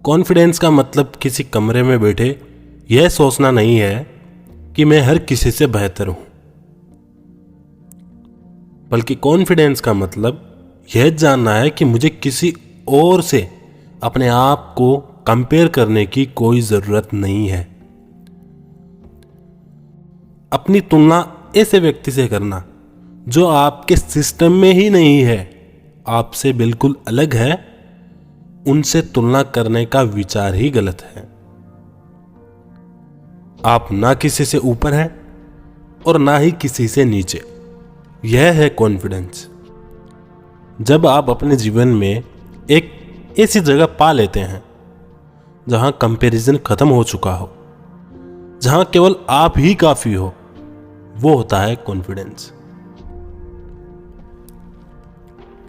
Confidence का मतलब किसी कमरे में बैठे यह सोचना नहीं है कि मैं हर किसी से बेहतर हूं, बल्कि कॉन्फिडेंस का मतलब यह जानना है कि मुझे किसी और से अपने आप को कंपेयर करने की कोई जरूरत नहीं है। अपनी तुलना ऐसे व्यक्ति से करना जो आपके सिस्टम में ही नहीं है, आपसे बिल्कुल अलग है, उनसे तुलना करने का विचार ही गलत है। आप ना किसी से ऊपर हैं और ना ही किसी से नीचे। यह है कॉन्फिडेंस। जब आप अपने जीवन में एक ऐसी जगह पा लेते हैं जहां कंपैरिजन खत्म हो चुका हो, जहां केवल आप ही काफी हो, वो होता है कॉन्फिडेंस।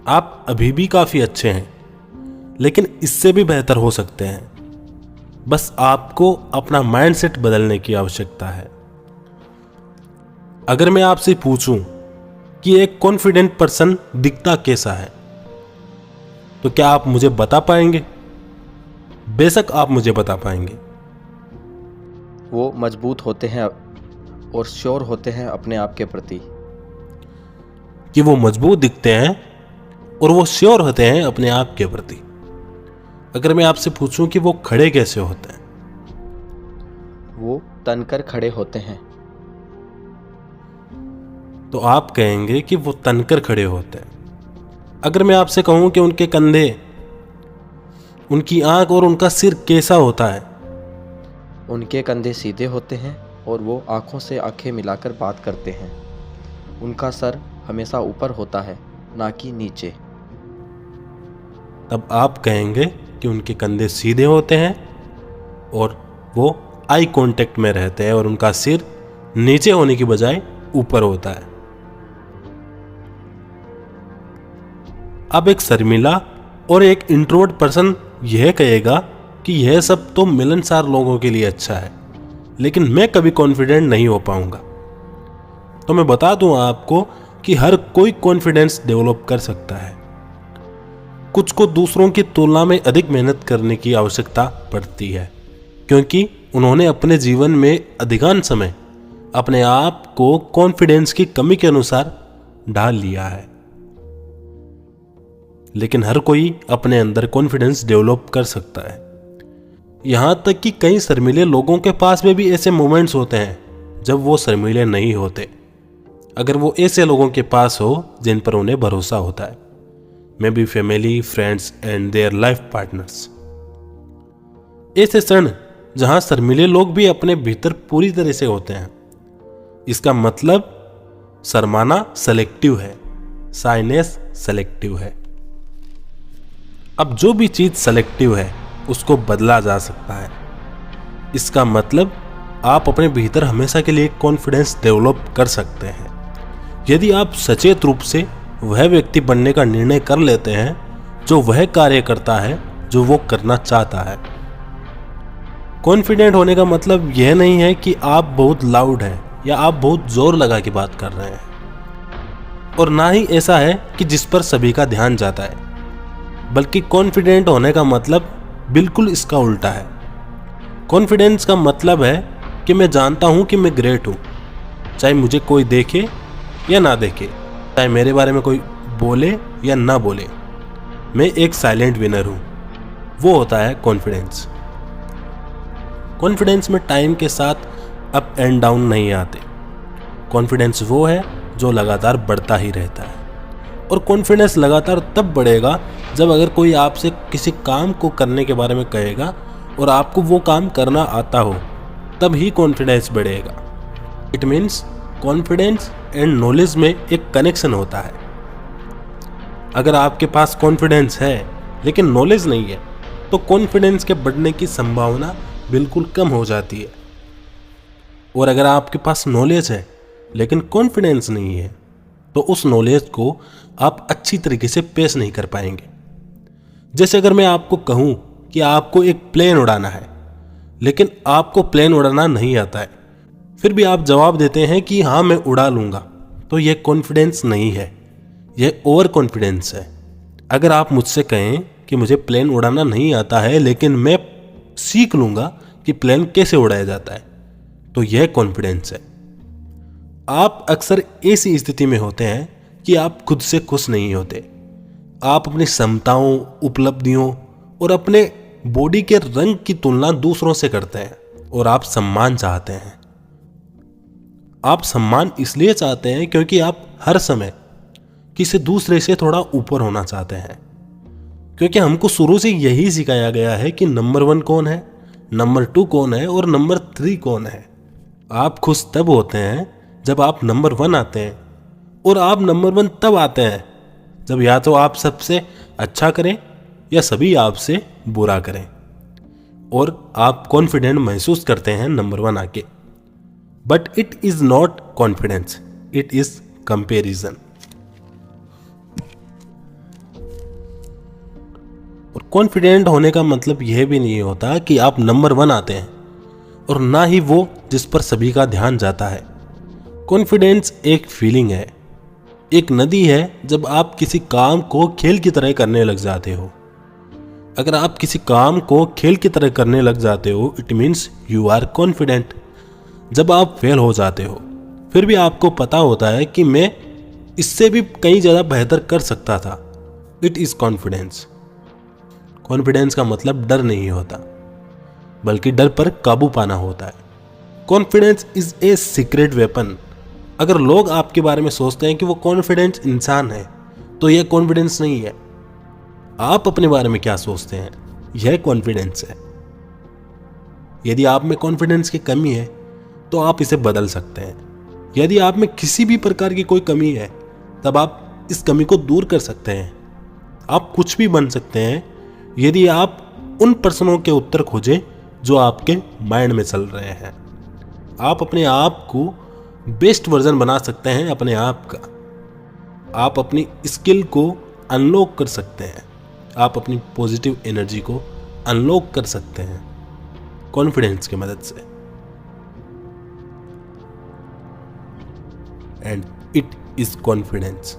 आप अभी भी काफी अच्छे हैं, लेकिन इससे भी बेहतर हो सकते हैं। बस आपको अपना माइंडसेट बदलने की आवश्यकता है। अगर मैं आपसे पूछूं कि एक कॉन्फिडेंट पर्सन दिखता कैसा है, तो क्या आप मुझे बता पाएंगे? बेशक आप मुझे बता पाएंगे। वो मजबूत होते हैं और श्योर होते हैं अपने आप के प्रति। कि वो मजबूत दिखते हैं और वो श्योर होते हैं अपने आप के प्रति। अगर मैं आपसे पूछूं कि वो खड़े कैसे होते हैं, वो तनकर खड़े होते हैं। तो आप कहेंगे कि वो तनकर खड़े होते हैं। अगर मैं आपसे कहूं कि उनके कंधे, उनकी आंख और उनका सिर कैसा होता है, उनके कंधे सीधे होते हैं और वो आंखों से आंखें मिलाकर बात करते हैं। उनका सर हमेशा ऊपर होता है, ना कि नीचे। तब आप कहेंगे कि उनके कंधे सीधे होते हैं और वो आई कांटेक्ट में रहते हैं और उनका सिर नीचे होने की बजाय ऊपर होता है। अब एक शर्मिला और एक इंट्रोवर्ट पर्सन यह कहेगा कि यह सब तो मिलनसार लोगों के लिए अच्छा है, लेकिन मैं कभी कॉन्फिडेंट नहीं हो पाऊंगा। तो मैं बता दूं आपको कि हर कोई कॉन्फिडेंस डेवलप कर सकता है। कुछ को दूसरों की तुलना में अधिक मेहनत करने की आवश्यकता पड़ती है, क्योंकि उन्होंने अपने जीवन में अधिकांश समय अपने आप को कॉन्फिडेंस की कमी के अनुसार ढाल लिया है। लेकिन हर कोई अपने अंदर कॉन्फिडेंस डेवलप कर सकता है। यहां तक कि कई शर्मीले लोगों के पास में भी ऐसे मोमेंट्स होते हैं जब वो शर्मीले नहीं होते, अगर वो ऐसे लोगों के पास हो जिन पर उन्हें भरोसा होता है। May be family, friends and their life partners. ऐसे क्षण जहां शर्मीले लोग भी अपने भीतर पूरी तरह से होते हैं। इसका मतलब शर्माना सेलेक्टिव है, शाइनेस सेलेक्टिव है। अब जो भी चीज सेलेक्टिव है उसको बदला जा सकता है। इसका मतलब आप अपने भीतर हमेशा के लिए कॉन्फिडेंस डेवलप कर सकते हैं यदि आप सचेत रूप से वह व्यक्ति बनने का निर्णय कर लेते हैं जो वह कार्य करता है जो वो करना चाहता है। कॉन्फिडेंट होने का मतलब यह नहीं है कि आप बहुत लाउड हैं या आप बहुत जोर लगा के बात कर रहे हैं, और ना ही ऐसा है कि जिस पर सभी का ध्यान जाता है, बल्कि कॉन्फिडेंट होने का मतलब बिल्कुल इसका उल्टा है। कॉन्फिडेंस का मतलब है कि मैं जानता हूं कि मैं ग्रेट हूं, चाहे मुझे कोई देखे या ना देखे, चाहे मेरे बारे में कोई बोले या ना बोले, मैं एक साइलेंट विनर हूं। वो होता है कॉन्फिडेंस। कॉन्फिडेंस में टाइम के साथ अप एंड डाउन नहीं आते। कॉन्फिडेंस वो है जो लगातार बढ़ता ही रहता है, और कॉन्फिडेंस लगातार तब बढ़ेगा जब अगर कोई आपसे किसी काम को करने के बारे में कहेगा और आपको वो काम करना आता हो, तब ही कॉन्फिडेंस बढ़ेगा। It means confidence and knowledge में एक कनेक्शन होता है। अगर आपके पास कॉन्फिडेंस है लेकिन नॉलेज नहीं है, तो कॉन्फिडेंस के बढ़ने की संभावना बिल्कुल कम हो जाती है। और अगर आपके पास नॉलेज है लेकिन कॉन्फिडेंस नहीं है, तो उस नॉलेज को आप अच्छी तरीके से पेश नहीं कर पाएंगे। जैसे अगर मैं आपको कहूं कि आपको एक प्लेन उड़ाना है, लेकिन आपको प्लेन उड़ाना नहीं आता है, फिर भी आप जवाब देते हैं कि हाँ मैं उड़ा लूंगा, तो यह कॉन्फिडेंस नहीं है, यह ओवर कॉन्फिडेंस है। अगर आप मुझसे कहें कि कि मुझे प्लेन उड़ाना नहीं आता है, लेकिन मैं सीख लूंगा कि प्लेन कैसे उड़ाया जाता है, तो यह कॉन्फिडेंस है। आप अक्सर ऐसी स्थिति में होते हैं कि आप खुद से खुश नहीं होते। आप अपनी क्षमताओं, उपलब्धियों और अपने बॉडी के रंग की तुलना दूसरों से करते हैं और आप सम्मान चाहते हैं। आप सम्मान इसलिए चाहते हैं क्योंकि आप हर समय किसी दूसरे से थोड़ा ऊपर होना चाहते हैं, क्योंकि हमको शुरू से यही सिखाया गया है कि नंबर 1 कौन है, नंबर 2 कौन है और नंबर 3 कौन है। आप खुश तब होते हैं जब आप नंबर 1 आते हैं, और आप नंबर 1 तब आते हैं जब या तो आप सबसे अच्छा करें या सभी आपसे बुरा करें, और आप कॉन्फिडेंट महसूस करते हैं नंबर 1 आके। But it is not confidence, it is comparison. और कॉन्फिडेंट होने का मतलब यह भी नहीं होता कि आप नंबर 1 आते हैं, और ना ही वो जिस पर सभी का ध्यान जाता है। कॉन्फिडेंस एक फीलिंग है, एक नदी है। जब आप किसी काम को खेल की तरह करने लग जाते हो, अगर आप किसी काम को खेल की तरह करने लग जाते हो, it means you are confident. जब आप फेल हो जाते हो, फिर भी आपको पता होता है कि मैं इससे भी कहीं ज़्यादा बेहतर कर सकता था, इट इज़ कॉन्फिडेंस। कॉन्फिडेंस का मतलब डर नहीं होता, बल्कि डर पर काबू पाना होता है। Confidence is a secret weapon. अगर लोग आपके बारे में सोचते हैं कि वो कॉन्फिडेंस इंसान है, तो यह कॉन्फिडेंस नहीं है। आप अपने बारे में क्या सोचते हैं, यह कॉन्फिडेंस है। यदि आप में कॉन्फिडेंस की कमी है, तो आप इसे बदल सकते हैं। यदि आप में किसी भी प्रकार की कोई कमी है, तब आप इस कमी को दूर कर सकते हैं। आप कुछ भी बन सकते हैं यदि आप उन प्रश्नों के उत्तर खोजें जो आपके माइंड में चल रहे हैं। आप अपने आप को बेस्ट वर्जन बना सकते हैं अपने आप का। आप अपनी स्किल को अनलॉक कर सकते हैं। आप अपनी पॉजिटिव एनर्जी को अनलॉक कर सकते हैं कॉन्फिडेंस की मदद से। And it is confidence.